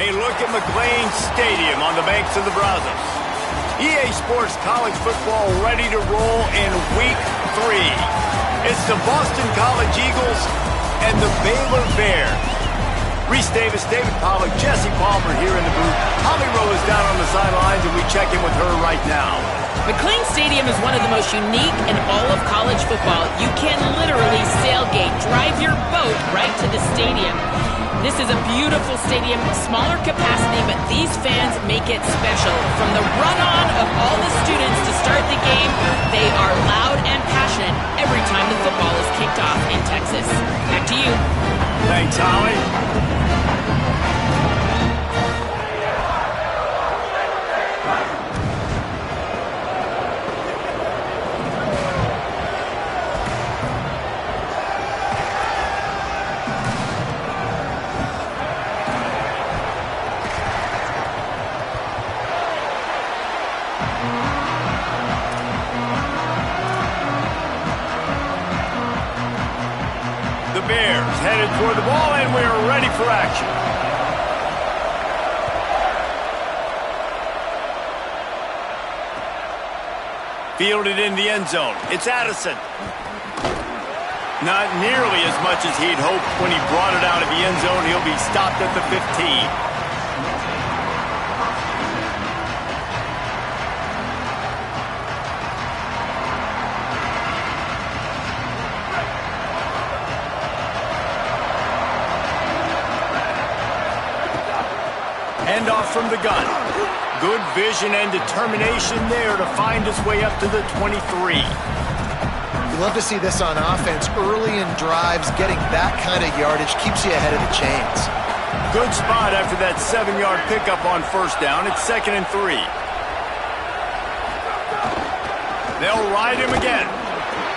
A look at McLean Stadium on the banks of the Brazos. EA Sports College Football ready to roll in Week 3. It's the Boston College Eagles and the Baylor Bears. Reese Davis, David Pollack, Jesse Palmer here in the booth. Holly Rowe is down on the sidelines, and we check in with her right now. McLean Stadium is one of the most unique in all of college football. You can literally sailgate, drive your boat right to the stadium. This is a beautiful stadium, smaller capacity, but these fans make it special. From the run-on of all the students to start the game, they are loud and passionate every time the football is kicked off in Texas. Back to you. Thanks, Holly. Bears headed toward the ball, and we're ready for action. Fielded in the end zone. It's Addison. Not nearly as much as he'd hoped when he brought it out of the end zone. He'll be stopped at the 15. Handoff from the gun. Good vision and determination there to find his way up to the 23. You love to see this on offense. Early in drives, getting that kind of yardage keeps you ahead of the chains. Good spot after that 7-yard pickup on first down. It's 2nd and 3. They'll ride him again.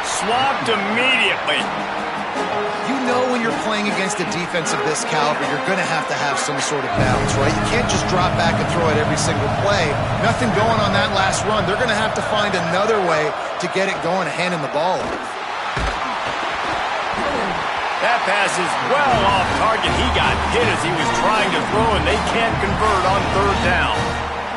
Swamped immediately. You know when you're playing against a defense of this caliber, you're going to have some sort of balance, right? You can't just drop back and throw it every single play. Nothing going on that last run. They're going to have to find another way to get it going, handing the ball off. That pass is well off target. He got hit as he was trying to throw, and they can't convert on 3rd down.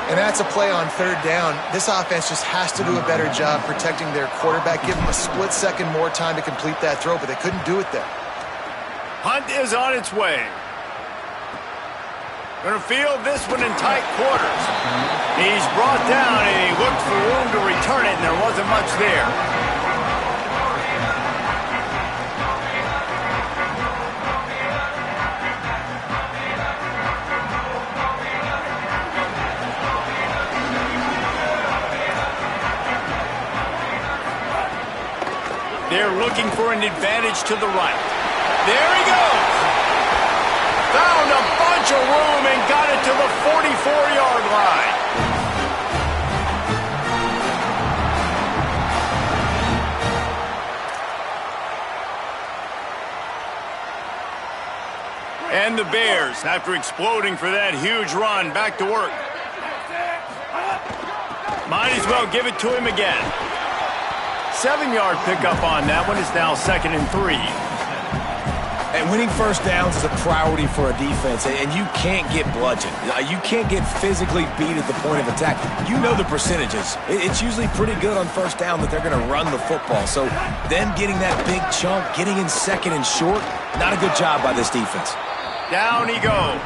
And that's a play on 3rd down. This offense just has to do a better job protecting their quarterback. Give them a split second more time to complete that throw, but they couldn't do it there. Hunt is on its way. Going to field this one in tight quarters. He's brought down, and he looked for room to return it, and there wasn't much there. They're looking for an advantage to the right. There he goes. Found a bunch of room and got it to the 44-yard line. And the Bears, after exploding for that huge run, back to work. Might as well give it to him again. 7-yard pickup on that one. Is now 2nd and 3. And winning first downs is a priority for a defense, and you can't get bludgeoned. You can't get physically beat at the point of attack. You know the percentages. It's usually pretty good on first down that they're going to run the football. So then getting that big chunk, getting in 2nd and short, not a good job by this defense. Down he goes.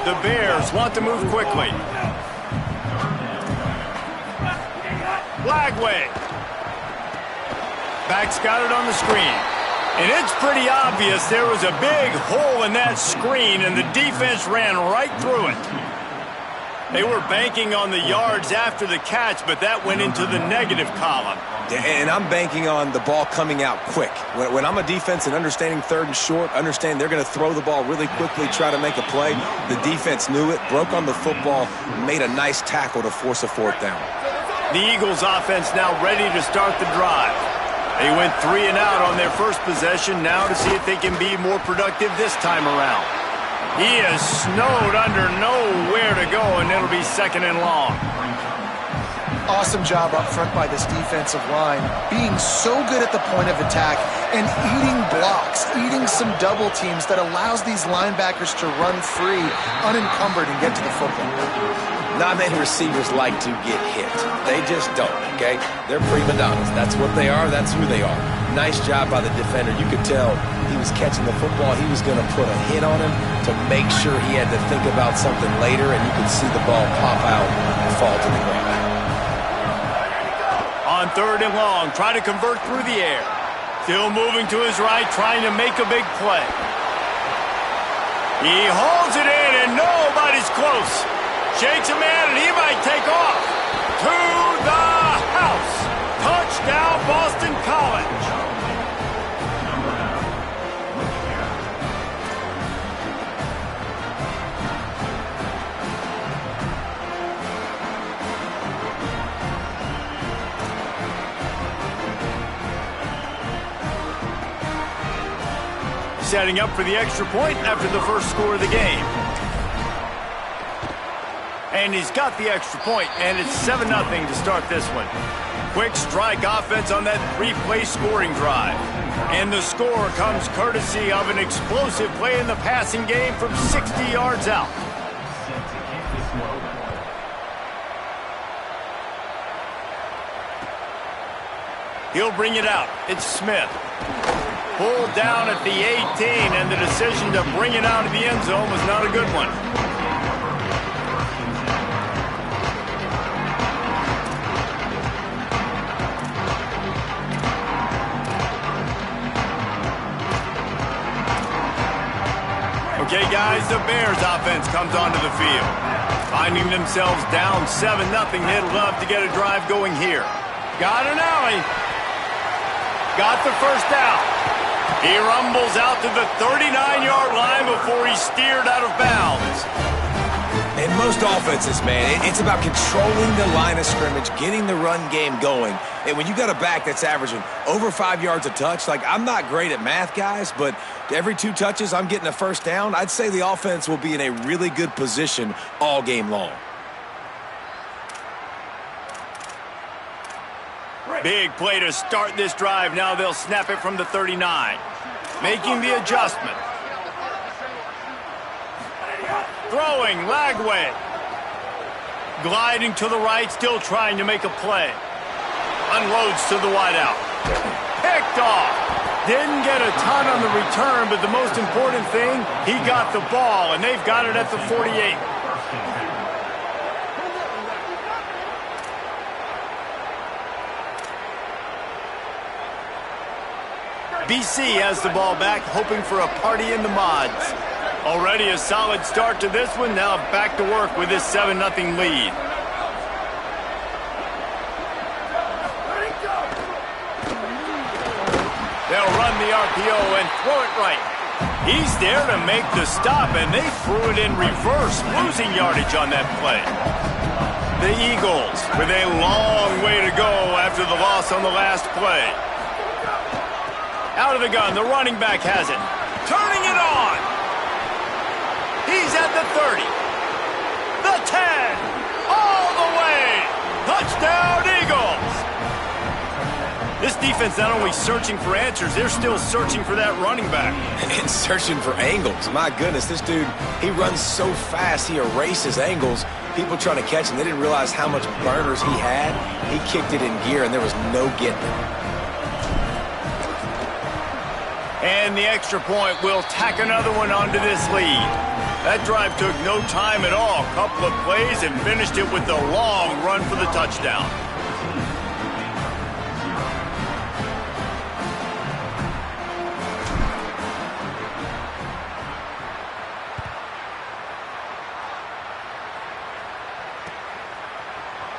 The Bears want to move quickly. Flagway. Back's got it on the screen. And it's pretty obvious there was a big hole in that screen, and the defense ran right through it. They were banking on the yards after the catch, but that went into the negative column. And I'm banking on the ball coming out quick. When I'm a defense and understanding 3rd and short, understand they're going to throw the ball really quickly, try to make a play. The defense knew it, broke on the football, made a nice tackle to force a 4th down. The Eagles offense now ready to start the drive. They went 3 and out on their first possession, now to see if they can be more productive this time around. He is snowed under nowhere to go, and it'll be 2nd and long. Awesome job up front by this defensive line, being so good at the point of attack and eating blocks, eating some double teams that allows these linebackers to run free, unencumbered, and get to the football. Not many receivers like to get hit. They just don't, okay? They're prima donnas. That's what they are. That's who they are. Nice job by the defender. You could tell he was catching the football. He was going to put a hit on him to make sure he had to think about something later, and you could see the ball pop out and fall to the ground. On 3rd and long, try to convert through the air. Still moving to his right, trying to make a big play. He holds it in, and nobody's close. Shakes a man, and he might take off. To the house. Touchdown, Boston College. Setting up for the extra point after the first score of the game. And he's got the extra point, and it's 7-0 to start this one. Quick strike offense on that 3-play scoring drive. And the score comes courtesy of an explosive play in the passing game from 60 yards out. He'll bring it out. It's Smith. Pulled down at the 18, and the decision to bring it out of the end zone was not a good one. Okay, guys, the Bears offense comes onto the field. Finding themselves down 7-0, they'd love to get a drive going here. Got an alley. Got the first down. He rumbles out to the 39-yard line before he's steered out of bounds. In most offenses, man, it's about controlling the line of scrimmage, getting the run game going. And when you got a back that's averaging over 5 yards a touch, like, I'm not great at math, guys, but every 2 touches I'm getting a first down, I'd say the offense will be in a really good position all game long. Big play to start this drive. Now they'll snap it from the 39. Making the adjustment. Throwing, Lagway. Gliding to the right, still trying to make a play. Unloads to the wideout. Picked off. Didn't get a ton on the return, but the most important thing, he got the ball, and they've got it at the 48. BC has the ball back, hoping for a party in the mods. Already a solid start to this one. Now back to work with this 7-0 lead. They'll run the RPO and throw it right. He's there to make the stop, and they threw it in reverse, losing yardage on that play. The Eagles with a long way to go after the loss on the last play. Out of the gun, the running back has it. Turning it on. He's at the 30. The 10. All the way. Touchdown, Eagles. This defense not only searching for answers, they're still searching for that running back. And searching for angles. My goodness, this dude, he runs so fast, he erases angles. People trying to catch him, they didn't realize how much burners he had. He kicked it in gear, and there was no getting it. And the extra point will tack another one onto this lead. That drive took no time at all. Couple of plays and finished it with a long run for the touchdown.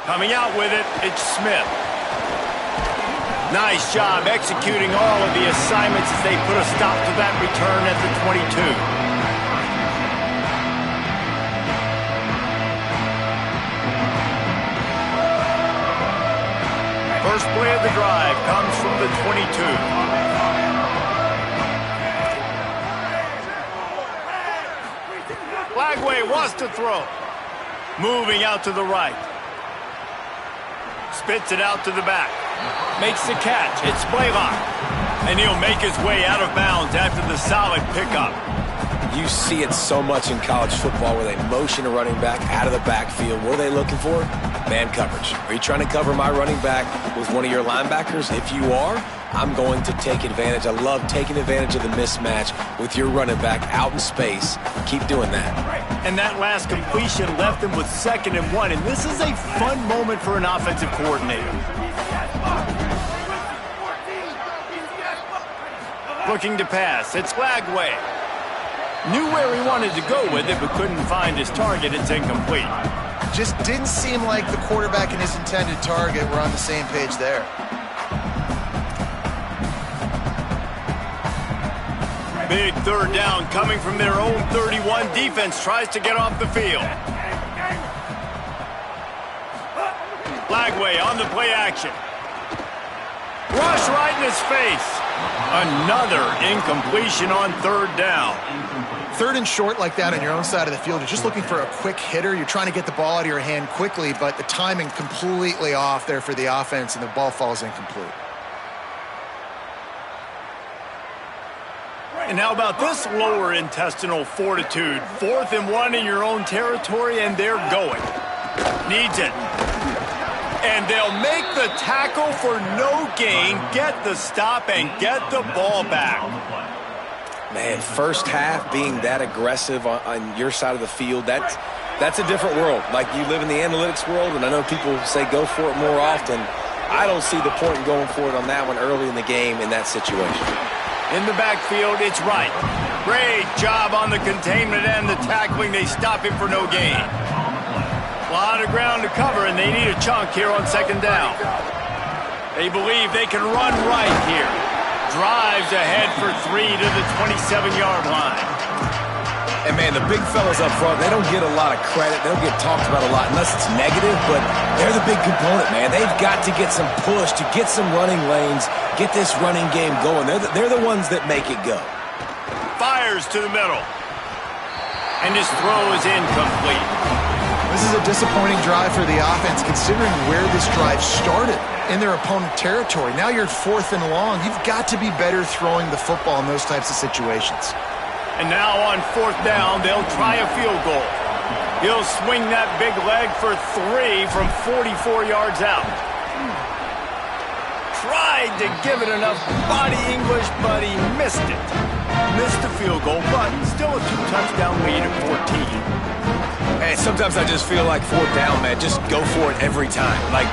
Coming out with it, it's Smith. Nice job executing all of the assignments as they put a stop to that return at the 22. First play of the drive comes from the 22. Lagway wants to throw. Moving out to the right. Spits it out to the back. Makes the catch. It's Baylor. And he'll make his way out of bounds after the solid pickup. You see it so much in college football where they motion a running back out of the backfield. What are they looking for? Man coverage. Are you trying to cover my running back with one of your linebackers? If you are, I'm going to take advantage. I love taking advantage of the mismatch with your running back out in space. Keep doing that. And that last completion left him with 2nd and 1. And this is a fun moment for an offensive coordinator. Looking to pass. It's Lagway. Knew where he wanted to go with it, but couldn't find his target. It's incomplete. Just didn't seem like the quarterback and his intended target were on the same page there. Big 3rd down coming from their own 31. Defense tries to get off the field. Lagway on the play action. Rush right in his face. Another incompletion on 3rd down. 3rd and short like that on your own side of the field, you're just looking for a quick hitter. You're trying to get the ball out of your hand quickly, but the timing completely off there for the offense, and the ball falls incomplete. And how about this lower intestinal fortitude? 4th and 1 in your own territory, and they're going. Needs it. And they'll make the tackle for no gain, get the stop, and get the ball back. Man, first half being that aggressive on your side of the field, that's a different world. Like, you live in the analytics world, and I know people say go for it more often. I don't see the point in going for it on that one early in the game in that situation. In the backfield, it's Wright. Great job on the containment and the tackling. They stop him for no gain. A lot of ground to cover, and they need a chunk here on 2nd down. They believe they can run right here. Drives ahead for 3 to the 27-yard line. And, man, the big fellas up front, they don't get a lot of credit. They don't get talked about a lot unless it's negative, but they're the big component, man. They've got to get some push, to get some running lanes, get this running game going. They're the ones that make it go. Fires to the middle. And his throw is incomplete. This is a disappointing drive for the offense, considering where this drive started in their opponent territory. Now you're 4th and long. You've got to be better throwing the football in those types of situations. And now on 4th down, they'll try a field goal. He'll swing that big leg for 3 from 44 yards out. Tried to give it enough body English, but he missed it. Missed the field goal, but still a 2-touchdown lead at 14. And sometimes I just feel like 4th down, man, just go for it every time. Like,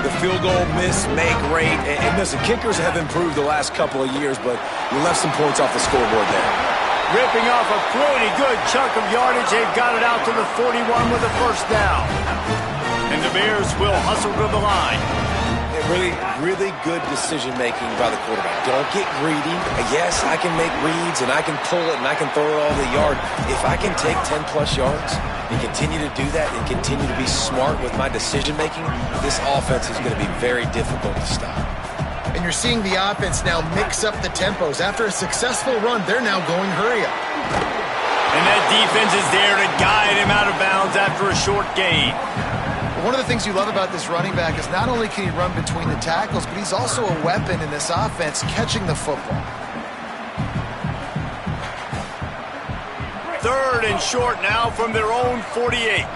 the field goal miss, make rate. And listen, kickers have improved the last couple of years, but you left some points off the scoreboard there. Ripping off a pretty good chunk of yardage. They've got it out to the 41 with a 1st down. And the Bears will hustle to the line. Really, really good decision-making by the quarterback. Don't get greedy. Yes, I can make reads, and I can pull it, and I can throw it all the yard. If I can take 10-plus yards and continue to do that and continue to be smart with my decision-making, this offense is going to be very difficult to stop. And you're seeing the offense now mix up the tempos. After a successful run, they're now going hurry up. And that defense is there to guide him out of bounds after a short gain. One of the things you love about this running back is not only can he run between the tackles, but he's also a weapon in this offense catching the football. 3rd and short now from their own 48.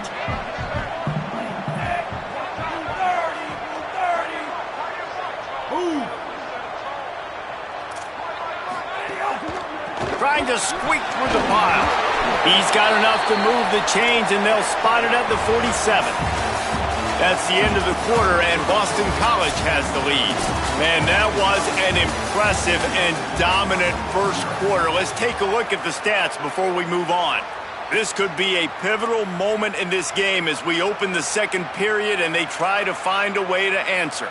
Trying to squeak through the pile. He's got enough to move the chains, and they'll spot it at the 47. That's the end of the quarter, and Boston College has the lead. Man, that was an impressive and dominant first quarter. Let's take a look at the stats before we move on. This could be a pivotal moment in this game as we open the 2nd period and they try to find a way to answer.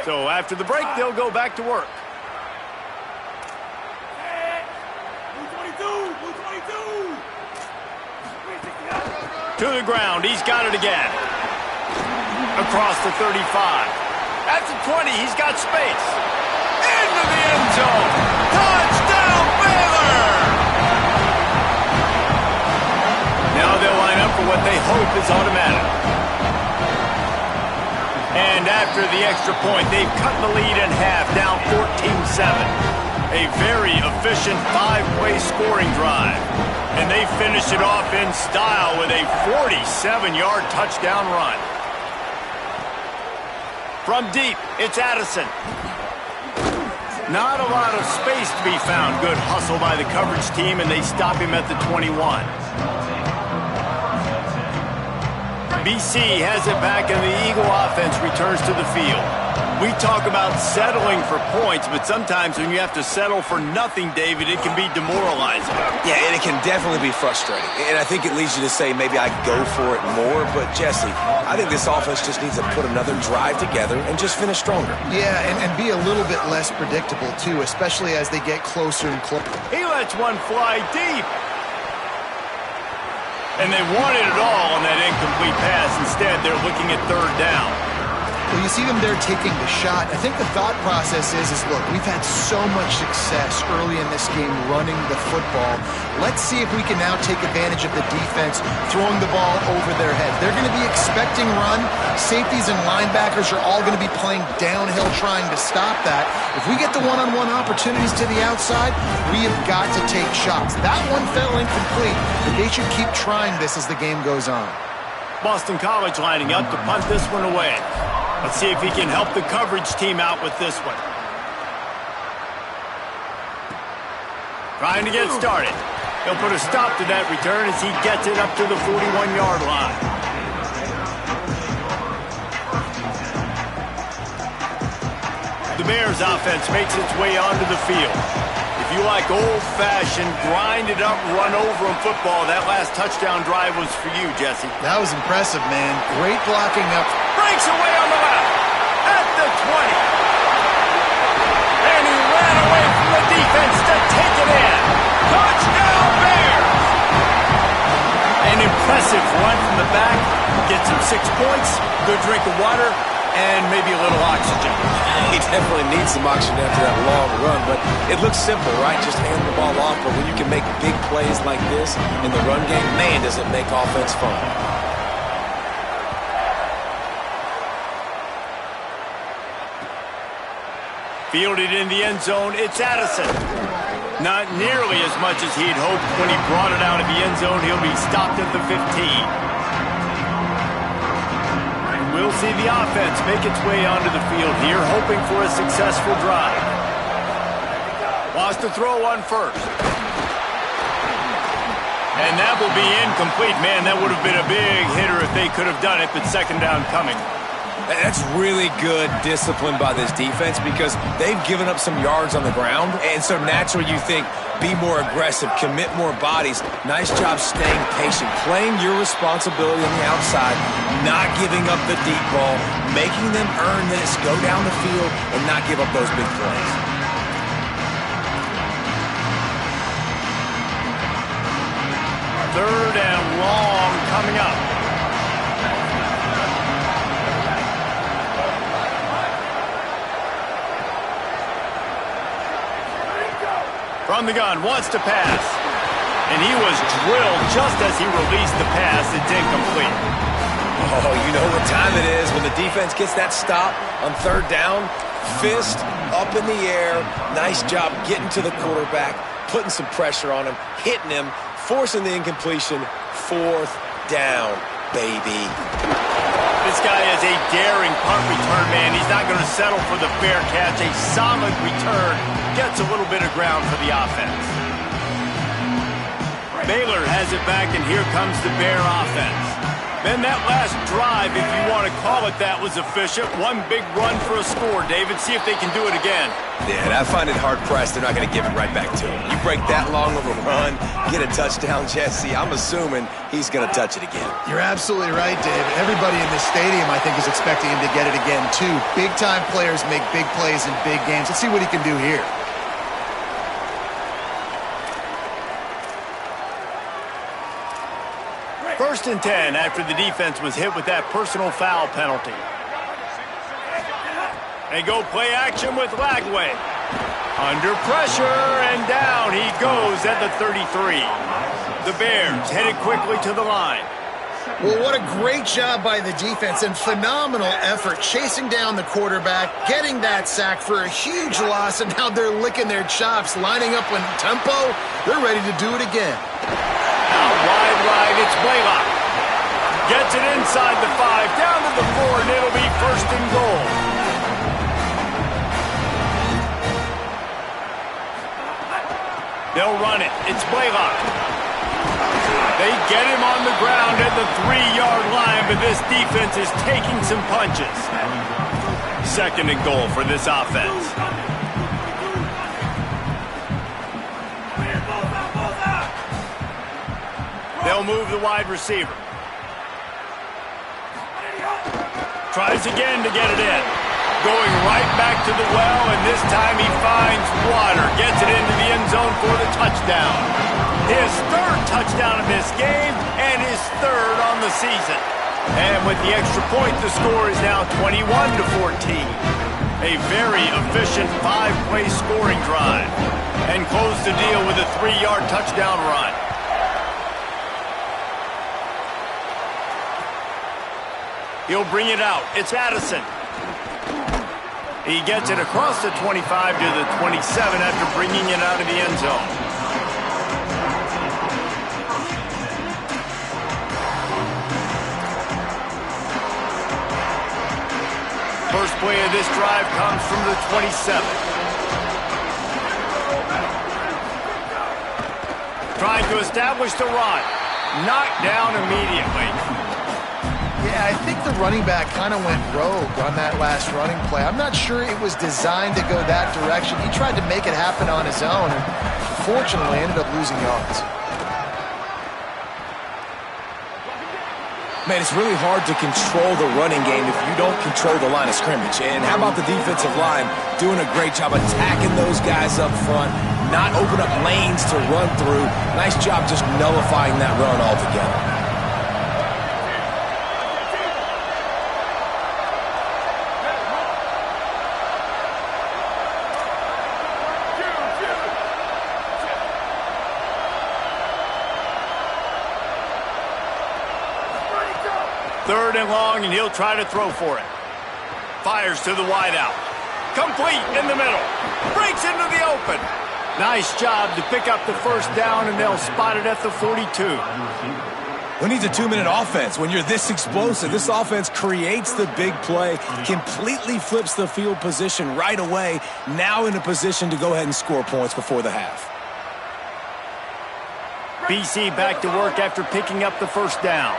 So after the break, they'll go back to work. To the ground, he's got it again. Across the 35. At the 20, he's got space. Into the end zone. Touchdown, Baylor! Now they'll line up for what they hope is automatic. And after the extra point, they've cut the lead in half, down 14-7. A very efficient 5-play scoring drive. And they finish it off in style with a 47-yard touchdown run. From deep, it's Addison. Not a lot of space to be found. Good hustle by the coverage team, and they stop him at the 21. BC has it back, and the Eagle offense returns to the field. We talk about settling for points, but sometimes when you have to settle for nothing, David, it can be demoralizing. Yeah, and it can definitely be frustrating. And I think it leads you to say maybe I go for it more. But, Jesse, I think this offense just needs to put another drive together and just finish stronger. Yeah, and be a little bit less predictable, too, especially as they get closer and closer. He lets one fly deep. And they wanted it all on that incomplete pass. Instead, they're looking at third down. Well, you see them there taking the shot. I think the thought process is look, we've had so much success early in this game running the football. Let's see if we can now take advantage of the defense throwing the ball over their head. They're going to be expecting run. Safeties and linebackers are all going to be playing downhill trying to stop that. If we get the one-on-one opportunities to the outside, we have got to take shots. That one fell incomplete, but they should keep trying this as the game goes on. Boston College lining up to punt this one away. Let's see if he can help the coverage team out with this one. Trying to get started. He'll put a stop to that return as he gets it up to the 41-yard line. The Bears offense makes its way onto the field. If you like old-fashioned, grind-it-up, run-over-'em football, that last touchdown drive was for you, Jesse. That was impressive, man. Great blocking up. Breaks away on the left at the 20. And he ran away from the defense to take it in. Touchdown, Bears! An impressive run from the back. Gets him 6 points, good drink of water, and maybe a little oxygen. He definitely needs some oxygen after that long run, but it looks simple, right? Just hand the ball off, but when you can make big plays like this in the run game, man, does it make offense fun. Fielded in the end zone, it's Addison. Not nearly as much as he'd hoped when he brought it out of the end zone. He'll be stopped at the 15. We'll see the offense make its way onto the field here, hoping for a successful drive. Wants to throw on first. And that will be incomplete. Man, that would have been a big hitter if they could have done it, but second down coming. That's really good discipline by this defense because they've given up some yards on the ground, and so naturally you think, be more aggressive, commit more bodies. Nice job staying patient, playing your responsibility on the outside, not giving up the deep ball, making them earn this, go down the field, and not give up those big plays. Third and long coming up. From the gun, wants to pass. And he was drilled just as he released the pass. It's incomplete. Oh, you know what time it is when the defense gets that stop on third down. Fist up in the air. Nice job getting to the quarterback, putting some pressure on him, hitting him, forcing the incompletion. Fourth down, baby. This guy is a daring punt return man. He's not going to settle for the fair catch. A solid return. Gets a little bit of ground for the offense. Baylor has it back, and here comes the Bear offense. Then that last drive, if you want to call it that, was efficient. One big run for a score, David. See if they can do it again. Yeah, and I find it hard-pressed they're not going to give it right back to him. You break that long of a run, get a touchdown, Jesse, I'm assuming he's going to touch it again. You're absolutely right, Dave. Everybody in this stadium, I think, is expecting him to get it again, too. Big-time players make big plays in big games. Let's see what he can do here. First and 10 after the defense was hit with that personal foul penalty. They go play action with Lagway. Under pressure, and down he goes at the 33. The Bears headed quickly to the line. Well, what a great job by the defense and phenomenal effort chasing down the quarterback, getting that sack for a huge loss, and now they're licking their chops, lining up in tempo. They're ready to do it again. Out wide right, it's Baylor. Gets it inside the 5, down to the 4, and it'll be first and goal. They'll run it. It's Baylor. They get him on the ground at the 3-yard line, but this defense is taking some punches. Second and goal for this offense. They'll move the wide receiver. Tries again to get it in. Going right back to the well, and this time he finds water. Gets it into the end zone for the touchdown. His third touchdown of this game, and his third on the season. And with the extra point, the score is now 21-14. A very efficient 5-play scoring drive. And close the deal with a 3-yard touchdown run. He'll bring it out. It's Addison. He gets it across the 25 to the 27 after bringing it out of the end zone. First play of this drive comes from the 27. Trying to establish the run. Knocked down immediately. Yeah, I think the running back kind of went rogue on that last running play. I'm not sure it was designed to go that direction. He tried to make it happen on his own, and fortunately ended up losing yards. Man, it's really hard to control the running game if you don't control the line of scrimmage. And how about the defensive line doing a great job attacking those guys up front, not open up lanes to run through. Nice job just nullifying that run altogether. Third and long, and he'll try to throw for it. Fires to the wideout. Complete in the middle. Breaks into the open. Nice job to pick up the first down, and they'll spot it at the 42. Who needs a 2-minute offense when you're this explosive? This offense creates the big play, completely flips the field position right away, now in a position to go ahead and score points before the half. BC back to work after picking up the first down.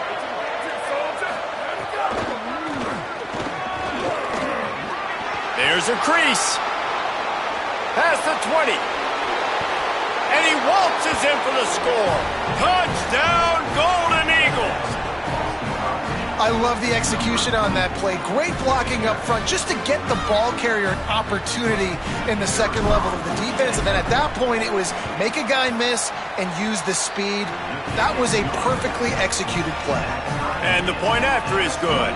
There's a crease. Past the 20. And he waltzes in for the score. Touchdown, Golden Eagles. I love the execution on that play. Great blocking up front just to get the ball carrier an opportunity in the second level of the defense. And then at that point, it was make a guy miss and use the speed. That was a perfectly executed play. And the point after is good.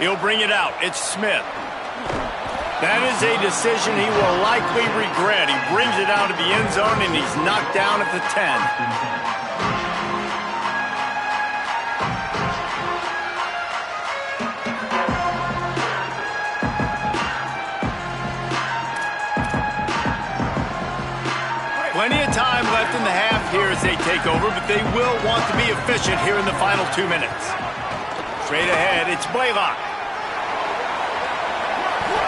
He'll bring it out. It's Smith. That is a decision he will likely regret. He brings it out of the end zone, and he's knocked down at the 10. Plenty of time left in the half here as they take over, but they will want to be efficient here in the final 2 minutes. Straight ahead, it's Blaylock.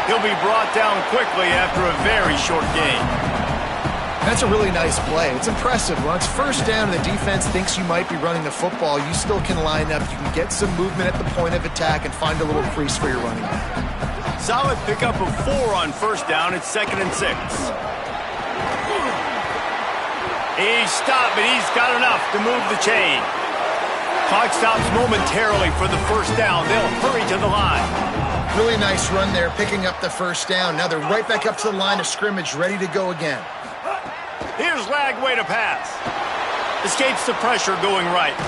He'll be brought down quickly after a very short game. That's a really nice play. It's impressive. When it's first down and the defense thinks you might be running the football, you still can line up. You can get some movement at the point of attack and find a little crease for your running back. Solid pickup of 4 on first down. It's 2nd and 6. He's stopped, but he's got enough to move the chain. Clock stops momentarily for the first down. They'll hurry to the line. Really nice run there, picking up the first down. Now they're right back up to the line of scrimmage, ready to go again. Here's Lagway to pass. Escapes the pressure going right.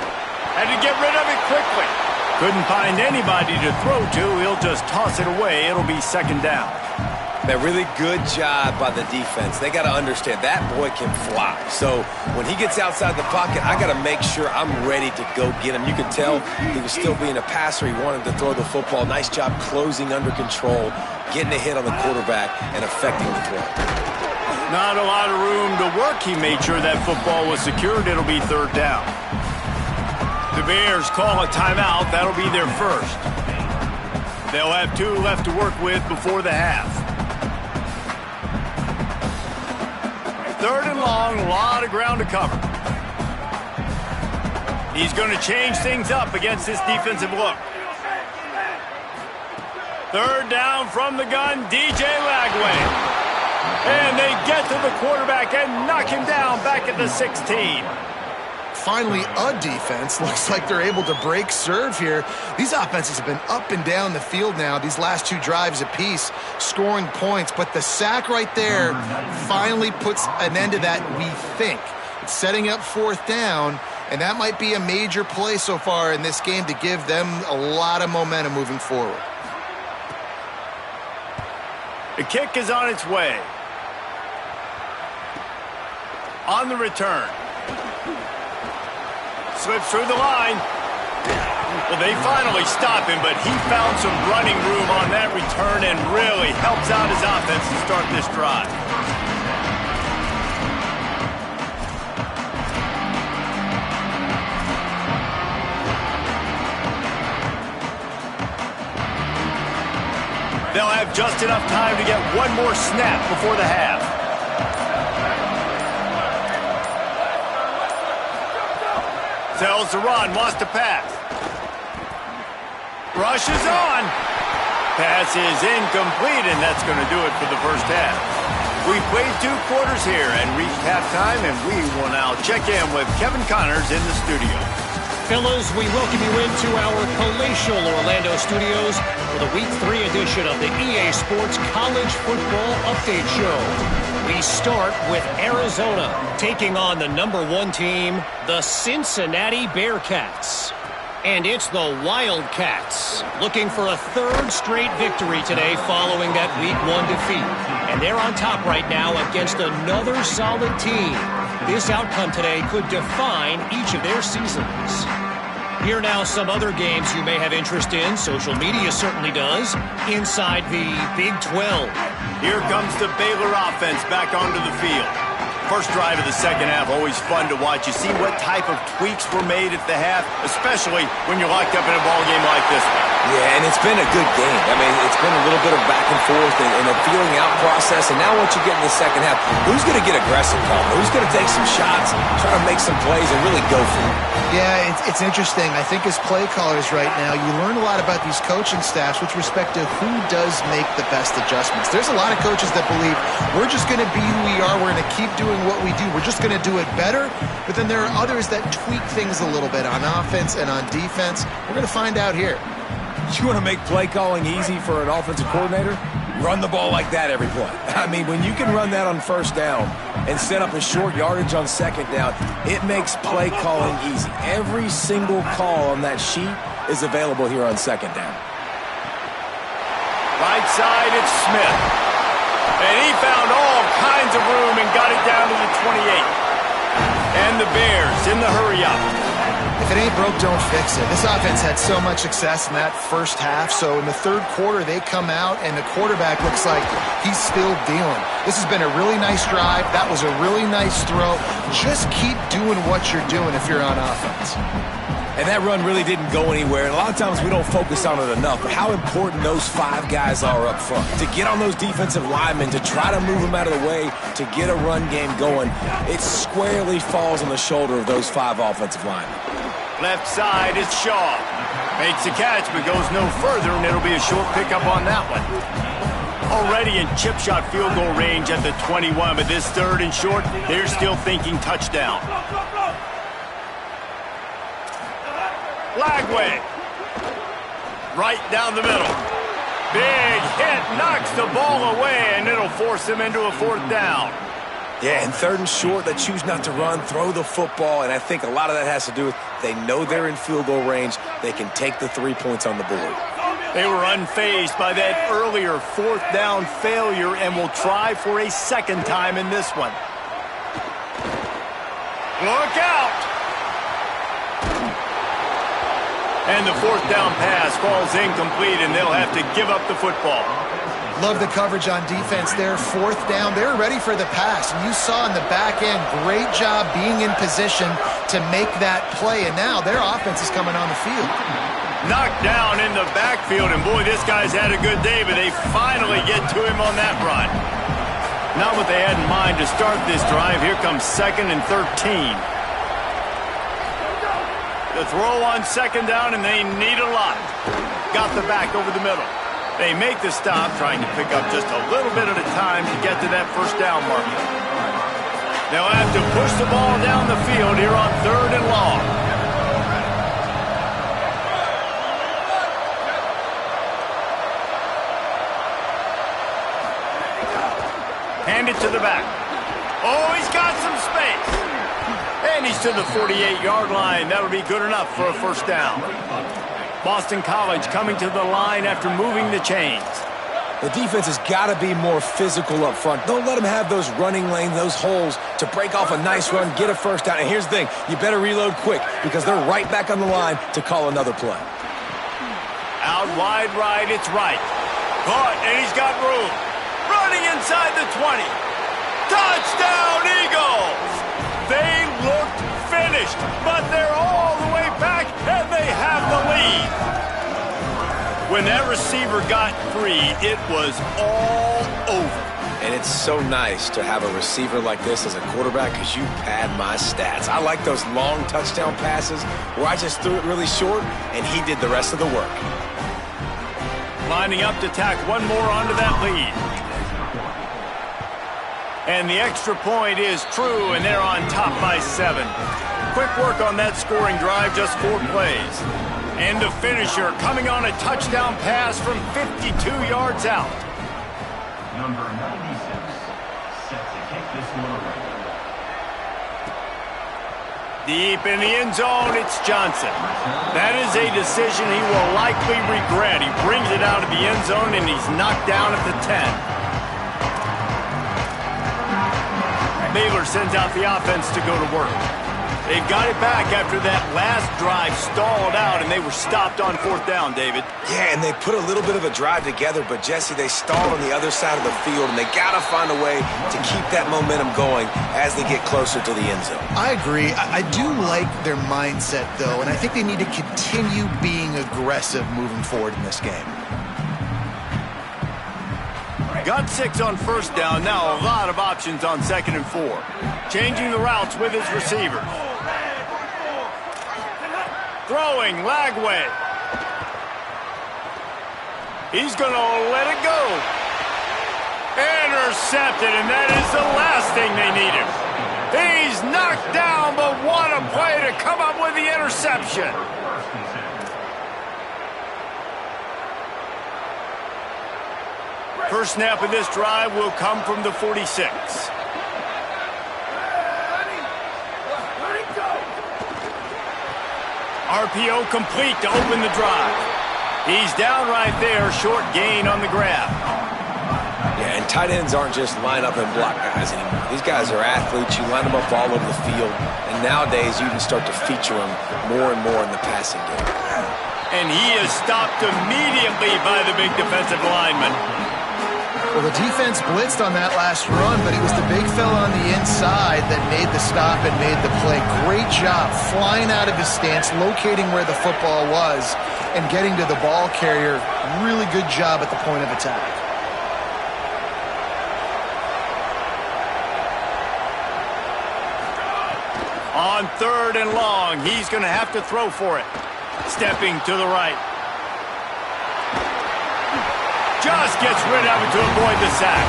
Had to get rid of it quickly. Couldn't find anybody to throw to. He'll just toss it away. It'll be second down. A really good job by the defense. They got to understand that boy can fly. So when he gets outside the pocket, I got to make sure I'm ready to go get him. You can tell he was still being a passer. He wanted to throw the football. Nice job closing under control, getting a hit on the quarterback, and affecting the throw. Not a lot of room to work. He made sure that football was secured. It'll be third down. The Bears call a timeout. That'll be their first. They'll have 2 left to work with before the half. Third and long, a lot of ground to cover. He's going to change things up against this defensive look. Third down from the gun, DJ Lagway. And they get to the quarterback and knock him down back at the 16. Finally, a defense. Looks like they're able to break serve here. These offenses have been up and down the field now, these last 2 drives apiece, scoring points. But the sack right there finally puts an end to that, we think. It's setting up fourth down, and that might be a major play so far in this game to give them a lot of momentum moving forward. The kick is on its way. On the return. Slips through the line. Well, they finally stop him, but he found some running room on that return and really helps out his offense to start this drive. They'll have just enough time to get one more snap before the half. Tells to run, wants to pass. Rushes on. Pass is incomplete, and that's going to do it for the first half. We played 2 quarters here and reached halftime, and we will now check in with Kevin Connors in the studio. Fellas, we welcome you into our palatial Orlando studios for the Week 3 edition of the EA Sports College Football Update Show. We start with Arizona taking on the #1 team, the Cincinnati Bearcats. And it's the Wildcats looking for a 3rd straight victory today following that Week 1 defeat. And they're on top right now against another solid team. This outcome today could define each of their seasons. Here now some other games you may have interest in. Social media certainly does. Inside the Big 12. Here comes the Baylor offense back onto the field. First drive of the second half, always fun to watch. You see what type of tweaks were made at the half, especially when you're locked up in a ball game like this one. Yeah, and it's been a good game. I mean, it's been a little bit of back and forth and a feeling out process. And now once you get in the second half, who's going to get aggressive, Colin? Who's going to take some shots, try to make some plays, and really go for it? Yeah, it's interesting. I think as play callers right now, you learn a lot about these coaching staffs with respect to who does make the best adjustments. There's a lot of coaches that believe we're just going to be who we are. We're going to keep doing what we do. We're just going to do it better. But then there are others that tweak things a little bit on offense and on defense. We're going to find out here. You want to make play calling easy for an offensive coordinator? Run the ball like that every play. I mean, when you can run that on first down and set up a short yardage on second down, it makes play calling easy. Every single call on that sheet is available here on second down. Right side, it's Smith. And he found all kinds of room and got it down to the 28. And the Bears in the hurry-up. If it ain't broke, don't fix it. This offense had so much success in that first half, so in the third quarter they come out and the quarterback looks like he's still dealing. This has been a really nice drive. That was a really nice throw. Just keep doing what you're doing if you're on offense. And that run really didn't go anywhere. And a lot of times we don't focus on it enough, but how important those 5 guys are up front. To get on those defensive linemen, to try to move them out of the way, to get a run game going, it squarely falls on the shoulder of those 5 offensive linemen. Left side, it's Shaw. Makes the catch, but goes no further, and it'll be a short pickup on that one. Already in chip shot field goal range at the 21, but this third and short, they're still thinking touchdown. Lagway. Right down the middle. Big hit, knocks the ball away, and it'll force him into a fourth down. Yeah, and 3rd and short, they choose not to run, throw the football, and I think a lot of that has to do with they know they're in field goal range. They can take the 3 points on the board. They were unfazed by that earlier 4th down failure and will try for a 2nd time in this one. Look out! And the 4th down pass falls incomplete, and they'll have to give up the football. Love the coverage on defense there. 4th down. They were ready for the pass. And you saw in the back end, great job being in position to make that play. And now their offense is coming on the field. Knocked down in the backfield, and boy, this guy's had a good day, but they finally get to him on that run. Not what they had in mind to start this drive. Here comes 2nd and 13. The throw on 2nd down, and they need a lot. Got the back over the middle. They make the stop, trying to pick up just a little bit at a time to get to that 1st down marker. They'll have to push the ball down the field here on 3rd and long. Hand it to the back. Oh, he's got some space. And he's to the 48-yard line. That'll be good enough for a 1st down. Boston College coming to the line after moving the chains. The defense has got to be more physical up front. Don't let them have those running lanes, those holes to break off a nice run, get a 1st down. And here's the thing, you better reload quick because they're right back on the line to call another play. Out wide right, it's right. Caught, and he's got room. Running inside the 20. Touchdown, Eagles! They looked finished, but they're all the way back, and they have the lead. When that receiver got free, it was all over. And it's so nice to have a receiver like this as a quarterback because you pad my stats. I like those long touchdown passes where I just threw it really short, and he did the rest of the work. Lining up to tack one more onto that lead. And the extra point is true, and they're on top by 7. Quick work on that scoring drive, just 4 plays. And the finisher coming on a touchdown pass from 52 yards out. Number 96, set to kick this one away. Deep in the end zone, it's Johnson. That is a decision he will likely regret. He brings it out of the end zone, and he's knocked down at the 10. Baylor sends out the offense to go to work. They've got it back after that last drive stalled out, and they were stopped on 4th down, David. Yeah, and they put a little bit of a drive together, but, Jesse, they stalled on the other side of the field, and they got to find a way to keep that momentum going as they get closer to the end zone. I agree. I do like their mindset, though, and I think they need to continue being aggressive moving forward in this game. Got 6 on 1st down. Now a lot of options on 2nd and 4. Changing the routes with his receivers. Throwing, Lagway. He's going to let it go. Intercepted, and that is the last thing they needed. He's knocked down, but what a play to come up with the interception. First snap of this drive will come from the 46. RPO complete to open the drive. He's down right there, short gain on the grab. Yeah, and tight ends aren't just line up and block guys anymore. These guys are athletes. You line them up all over the field. And nowadays, you can start to feature them more and more in the passing game. And he is stopped immediately by the big defensive lineman. Well, the defense blitzed on that last run, but it was the big fella on the inside that made the stop and made the play. Great job flying out of his stance, locating where the football was, and getting to the ball carrier. Really good job at the point of attack. On 3rd and long, he's going to have to throw for it. Stepping to the right. Just gets rid of it to avoid the sack.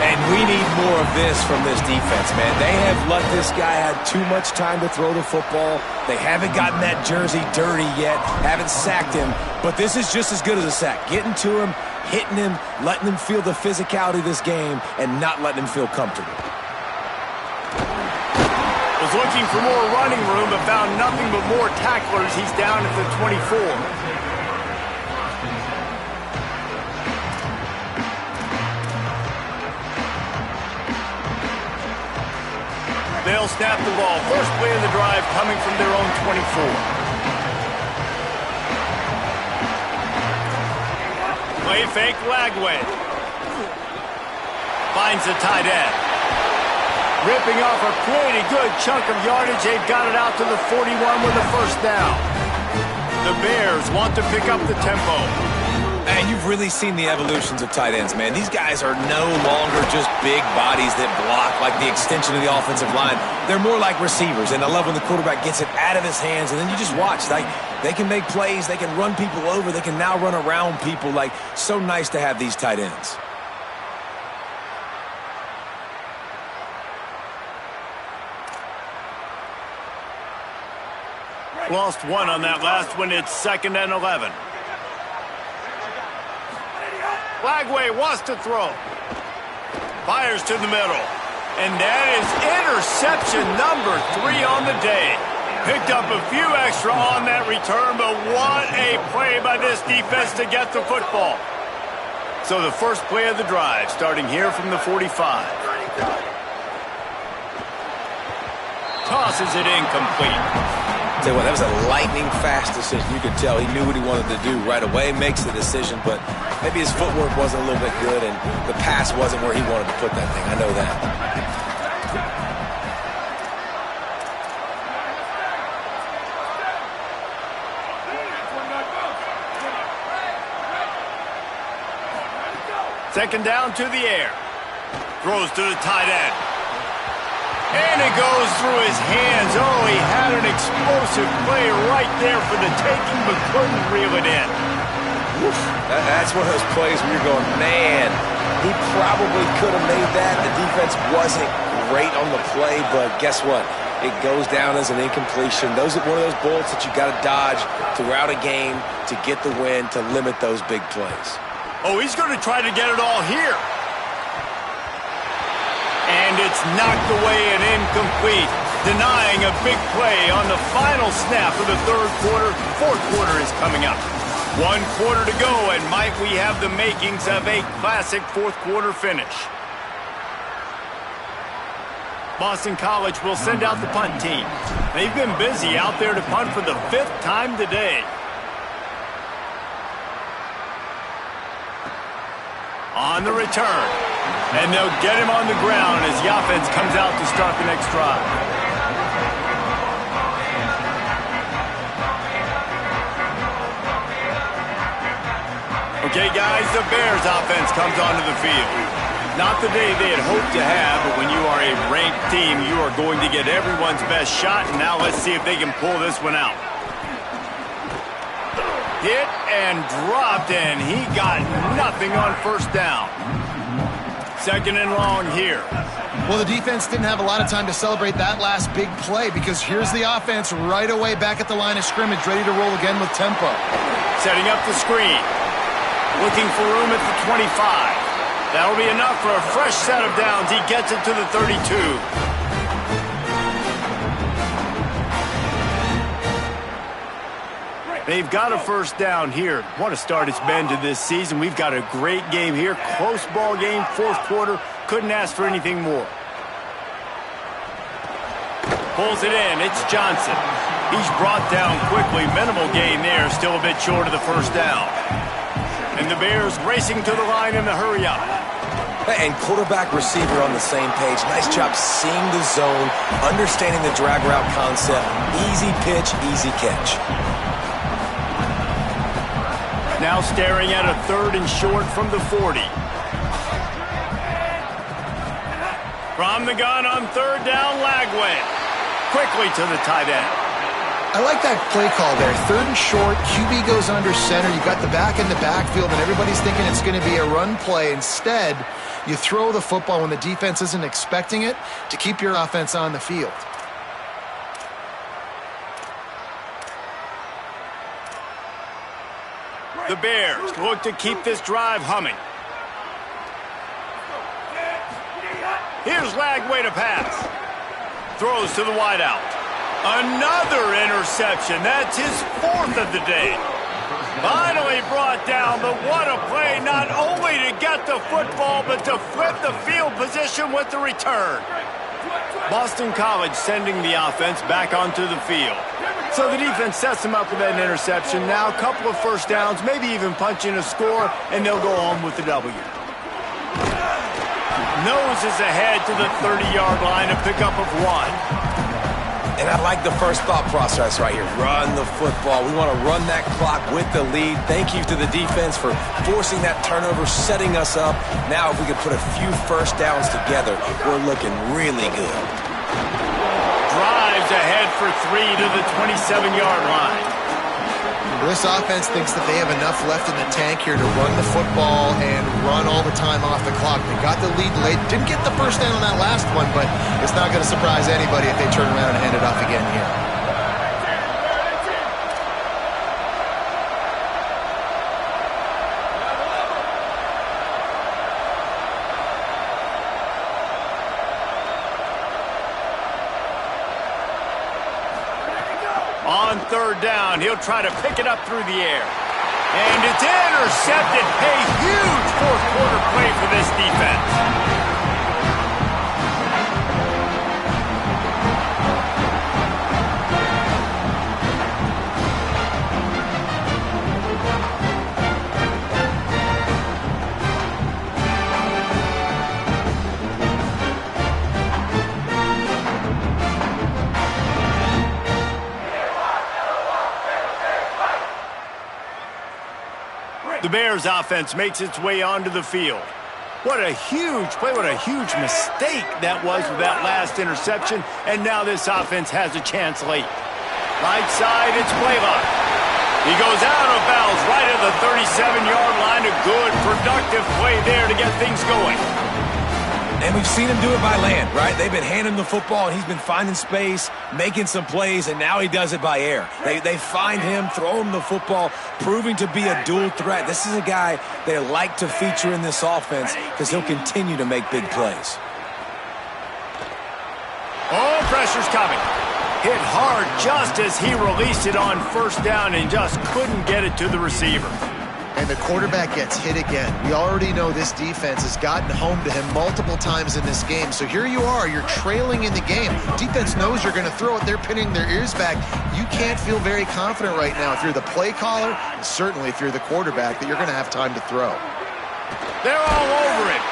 And we need more of this from this defense, man. They have let this guy have too much time to throw the football. They haven't gotten that jersey dirty yet, haven't sacked him. But this is just as good as a sack. Getting to him, hitting him, letting him feel the physicality of this game, and not letting him feel comfortable. was looking for more running room, but found nothing but more tacklers. He's down at the 24. They'll snap the ball. First play of the drive coming from their own 24. Play fake, Lagway. Finds the tight end. Ripping off a pretty good chunk of yardage. They've got it out to the 41 with a first down. The Bears want to pick up the tempo. And you've really seen the evolutions of tight ends, man. These guys are no longer just big bodies that block like the extension of the offensive line. They're more like receivers, and I love when the quarterback gets it out of his hands, and then you just watch. They can make plays. They can run people over. They can now run around people. Like, so nice to have these tight ends. Lost one on that last one. It's 2nd and 11. Lagway wants to throw. Fires to the middle. And that is interception number 3 on the day. Picked up a few extra on that return, but what a play by this defense to get the football. So the first play of the drive, starting here from the 45. Tosses it incomplete. Tell you what, that was a lightning-fast decision. You could tell he knew what he wanted to do right away, makes the decision, but maybe his footwork wasn't a little bit good, and the pass wasn't where he wanted to put that thing. I know that. Second down to the air. Throws to the tight end. And it goes through his hands. Oh, he had an explosive play right there for the taking, but couldn't reel it in. Oof. That's one of those plays where you're going, man, he probably could have made that. The defense wasn't great on the play, but guess what? It goes down as an incompletion. Those are one of those bullets that you got to dodge throughout a game to get the win, to limit those big plays. Oh, he's going to try to get it all here. And it's knocked away and incomplete, denying a big play on the final snap of the third quarter. Fourth quarter is coming up. 1 quarter to go, and might we have the makings of a classic fourth quarter finish. Boston College will send out the punt team. They've been busy out there to punt for the 5th time today. On the return. And they'll get him on the ground as the offense comes out to start the next drive. Okay, guys, the Bears offense comes onto the field. Not the day they had hoped to have, but when you are a ranked team, you are going to get everyone's best shot, and now let's see if they can pull this one out. Hit and dropped, and he got nothing on first down. 2nd and long here. Well, the defense didn't have a lot of time to celebrate that last big play because here's the offense right away back at the line of scrimmage, ready to roll again with tempo. Setting up the screen. Looking for room at the 25. That'll be enough for a fresh set of downs. He gets it to the 32. They've got a first down here. What a start it's been to this season. We've got a great game here. Close ball game, fourth quarter. Couldn't ask for anything more. Pulls it in. It's Johnson. He's brought down quickly. Minimal gain there. Still a bit short of the first down. And the Bears racing to the line in the hurry up. And quarterback receiver on the same page. Nice job seeing the zone, understanding the drag route concept. Easy pitch, easy catch. Now staring at a 3rd and short from the 40. From the gun on 3rd down, Lagway. Quickly to the tight end. I like that play call there. 3rd and short, QB goes under center. You got the back in the backfield, and everybody's thinking it's going to be a run play. Instead, you throw the football when the defense isn't expecting it to keep your offense on the field. The Bears look to keep this drive humming. Here's Lagway to pass. throws to the wideout. Another interception. That's his 4th of the day. Finally brought down, but what a play, not only to get the football, but to flip the field position with the return. Boston College sending the offense back onto the field. So the defense sets them up with that interception. Now a couple of first downs, maybe even punching a score, and they'll go home with the W. Noses ahead to the 30-yard line, a pickup of 1. And I like the first thought process right here. Run the football. We want to run that clock with the lead. Thank you to the defense for forcing that turnover, setting us up. Now if we can put a few first downs together, we're looking really good. Drives ahead for 3 to the 27-yard line. This offense thinks that they have enough left in the tank here to run the football and run all the time off the clock. They got the lead late. Didn't get the first down on that last one, but it's not going to surprise anybody if they turn around and hand it off again here. On 3rd down, he'll try to pick it up through the air. And it's intercepted. A huge 4th quarter play for this defense. The Bears offense makes its way onto the field. What a huge play, what a huge mistake that was with that last interception, and now this offense has a chance late. Right side, it's Blaylock. He goes out of bounds right at the 37-yard line. A good, productive play there to get things going. And we've seen him do it by land, right? They've been handing him the football, and he's been finding space, making some plays, and now he does it by air. They find him, throw him the football, proving to be a dual threat. This is a guy they like to feature in this offense because he'll continue to make big plays. Oh, pressure's coming. Hit hard just as he released it on 1st down and just couldn't get it to the receiver. And the quarterback gets hit again. We already know this defense has gotten home to him multiple times in this game. So here you are, you're trailing in the game. Defense knows you're going to throw it. They're pinning their ears back. You can't feel very confident right now if you're the play caller, and certainly if you're the quarterback, that you're going to have time to throw. They're all over it.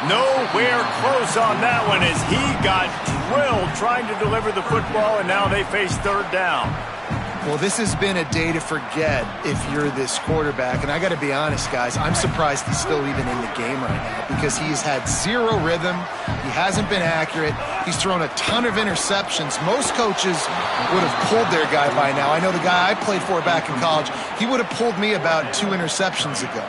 Nowhere close on that one as he got drilled trying to deliver the football, and now they face 3rd down. Well, this has been a day to forget if you're this quarterback. And I got to be honest, guys, I'm surprised he's still even in the game right now because he's had 0 rhythm. He hasn't been accurate. He's thrown a ton of interceptions. Most coaches would have pulled their guy by now. I know the guy I played for back in college, he would have pulled me about 2 interceptions ago.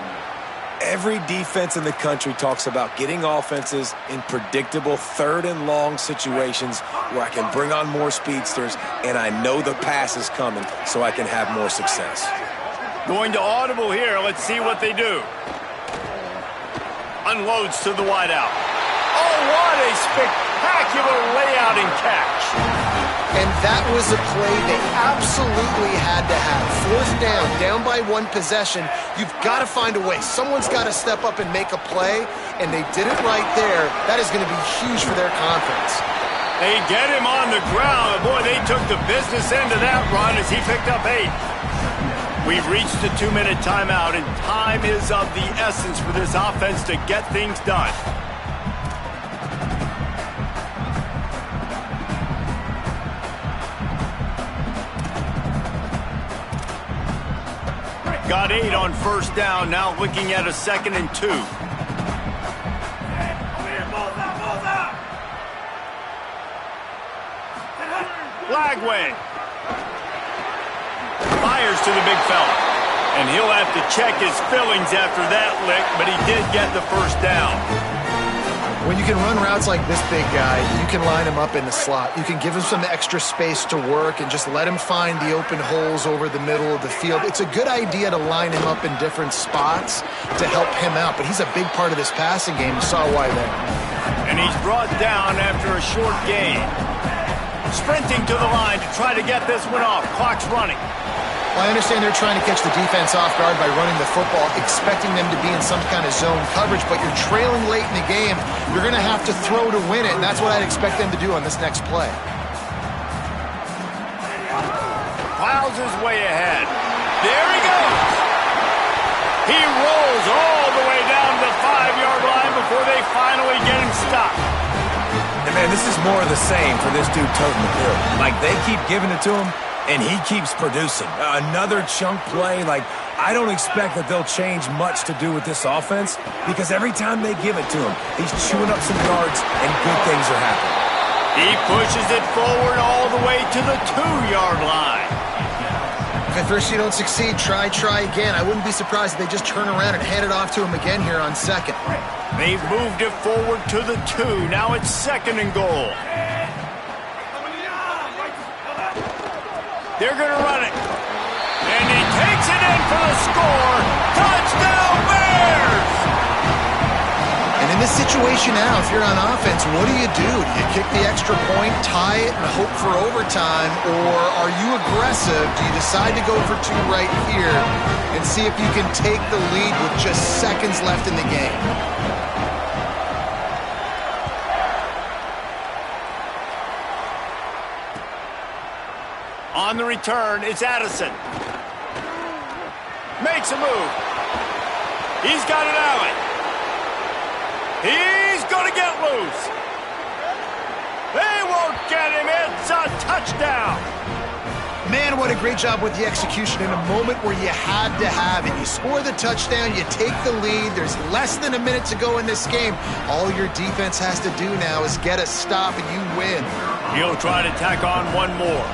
Every defense in the country talks about getting offenses in predictable 3rd and long situations where I can bring on more speedsters and I know the pass is coming so I can have more success. Going to audible here. Let's see what they do. Unloads to the wideout. Oh, what a spectacular layout and catch. And that was a play they absolutely had to have. 4th down by 1 possession. You've got to find a way. Someone's got to step up and make a play, and they did it right there. That is going to be huge for their confidence. They get him on the ground. Boy, they took the business end of that run as he picked up 8. We've reached the 2-minute timeout, and time is of the essence for this offense to get things done. Got 8 on 1st down, now looking at a 2nd and 2. Flagway. Fires to the big fella. And he'll have to check his fillings after that lick, but he did get the 1st down. When you can run routes like this big guy, you can line him up in the slot. You can give him some extra space to work and just let him find the open holes over the middle of the field. It's a good idea to line him up in different spots to help him out, but he's a big part of this passing game. You saw why there. And he's brought down after a short gain. Sprinting to the line to try to get this one off. Clock's running. Well, I understand they're trying to catch the defense off guard by running the football, expecting them to be in some kind of zone coverage, but you're trailing late in the game. You're going to have to throw to win it, and that's what I'd expect them to do on this next play. Plows his way ahead. There he goes. He rolls all the way down to the 5-yard line before they finally get him stopped. And man, this is more of the same for this dude toting the bill. Like, they keep giving it to him, and he keeps producing. Another chunk play. Like, I don't expect that they'll change much to do with this offense, because every time they give it to him, he's chewing up some yards, and good things are happening. He pushes it forward all the way to the 2-yard line. If at first you don't succeed, try again. I wouldn't be surprised if they just turn around and hand it off to him again here on second. They've moved it forward to the 2. Now it's 2nd and goal. They're going to run it. And he takes it in for the score. Touchdown, Bears! And in this situation now, if you're on offense, what do? Do you kick the extra point, tie it, and hope for overtime? Or are you aggressive? Do you decide to go for 2 right here and see if you can take the lead with just seconds left in the game? On the return, it's Addison. Makes a move. He's got an alley. He's going to get loose. They won't get him. It's a touchdown. Man, what a great job with the execution in a moment where you had to have it. You score the touchdown, you take the lead. There's less than a minute to go in this game. All your defense has to do now is get a stop and you win. He'll try to tack on one more.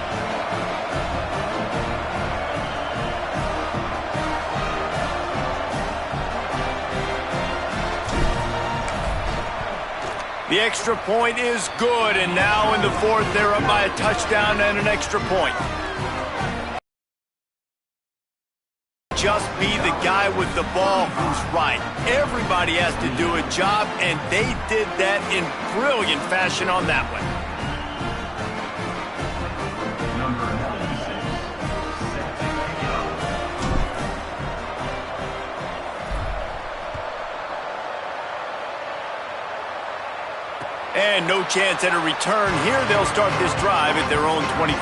The extra point is good, and now in the 4th, they're up by a touchdown and an extra point. Just be the guy with the ball who's right. Everybody has to do a job, and they did that in brilliant fashion on that one. Number 96, set to kick off. And no chance at a return here. They'll start this drive at their own 25.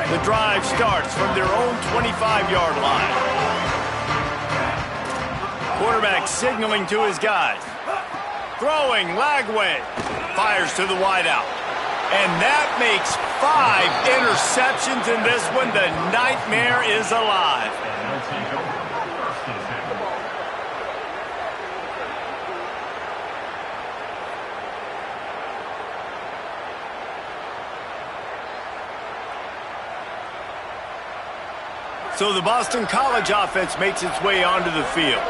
The drive starts from their own 25-yard line. Quarterback signaling to his guys. Throwing, Lagway. Fires to the wideout. And that makes 5 interceptions in this one. The nightmare is alive. And they'll take over 1st and 10. So the Boston College offense makes its way onto the field.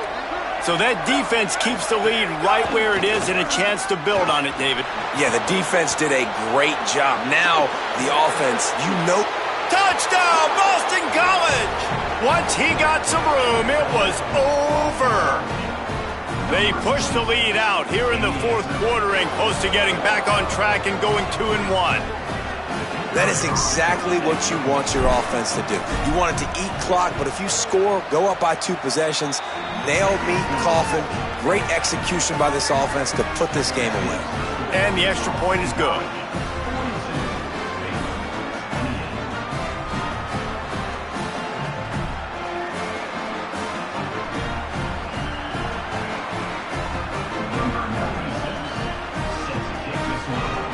So that defense keeps the lead right where it is and a chance to build on it, David. Yeah, the defense did a great job. Now, the offense, Touchdown, Boston College! Once he got some room, it was over. They pushed the lead out here in the 4th quarter and close to getting back on track and going 2-1. That is exactly what you want your offense to do. You want it to eat clock, but if you score, go up by 2 possessions, nail, meet, and coffin. Great execution by this offense to put this game away. And the extra point is good. Number 96, set to kick this one off.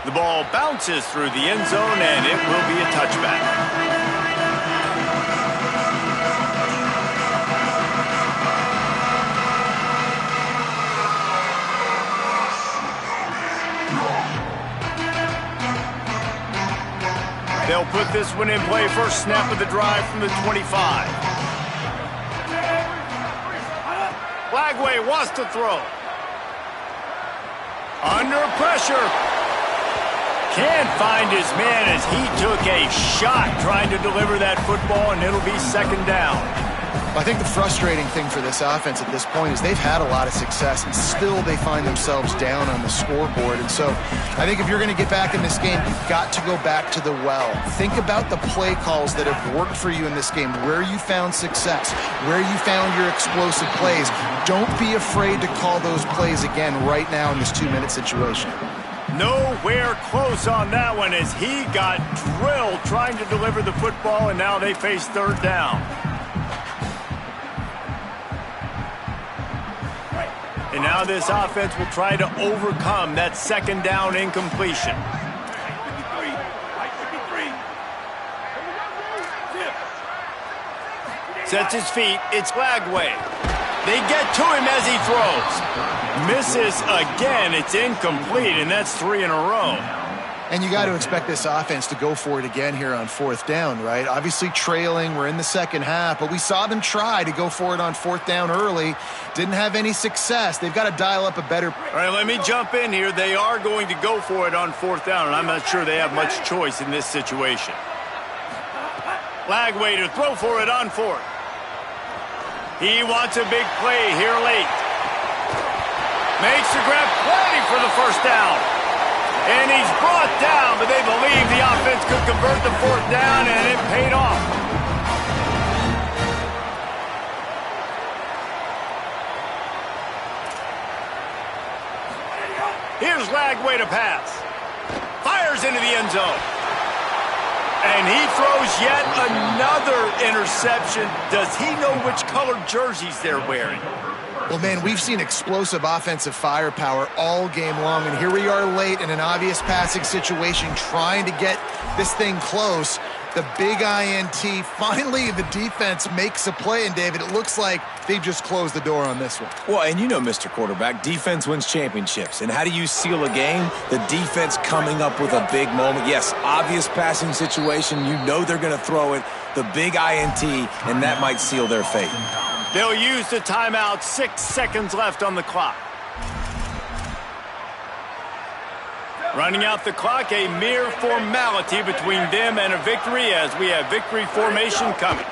The ball bounces through the end zone, and it will be a touchback. They'll put this one in play. First snap of the drive from the 25. Flagway wants to throw. Under pressure. Can't find his man as he took a shot trying to deliver that football, and it'll be second down. I think the frustrating thing for this offense at this point is they've had a lot of success, and still they find themselves down on the scoreboard. And so I think if you're going to get back in this game, you've got to go back to the well. Think about the play calls that have worked for you in this game, where you found success, where you found your explosive plays. Don't be afraid to call those plays again right now in this 2-minute situation. Nowhere close on that one as he got drilled trying to deliver the football, and now they face third down. And now this offense will try to overcome that second down incompletion. Sets his feet. It's Flagway. They get to him as he throws. Misses again. It's incomplete, and that's 3 in a row. And you got to expect this offense to go for it again here on fourth down, right? Obviously trailing, we're in the second half, but we saw them try to go for it on fourth down early. Didn't have any success. They've got to dial up a better... All right, let me jump in here. They are going to go for it on fourth down, and I'm not sure they have much choice in this situation. Flagway to throw for it on fourth. He wants a big play here late. Makes the grab, play for the first down. And he's brought down, but they believe the offense could convert the fourth down, and it paid off. Here's Flagway to pass. Fires into the end zone. And he throws yet another interception. Does he know which colored jerseys they're wearing? Well, man, we've seen explosive offensive firepower all game long, and here we are late in an obvious passing situation trying to get this thing close. The big INT, finally the defense makes a play, and David, it looks like they've just closed the door on this one. Well, and you know, Mr. Quarterback, defense wins championships. And how do you seal a game? The defense coming up with a big moment. Yes, obvious passing situation. You know they're going to throw it. The big INT, and that might seal their fate. They'll use the timeout. 6 seconds left on the clock. Running out the clock, a mere formality between them and a victory as we have victory formation coming.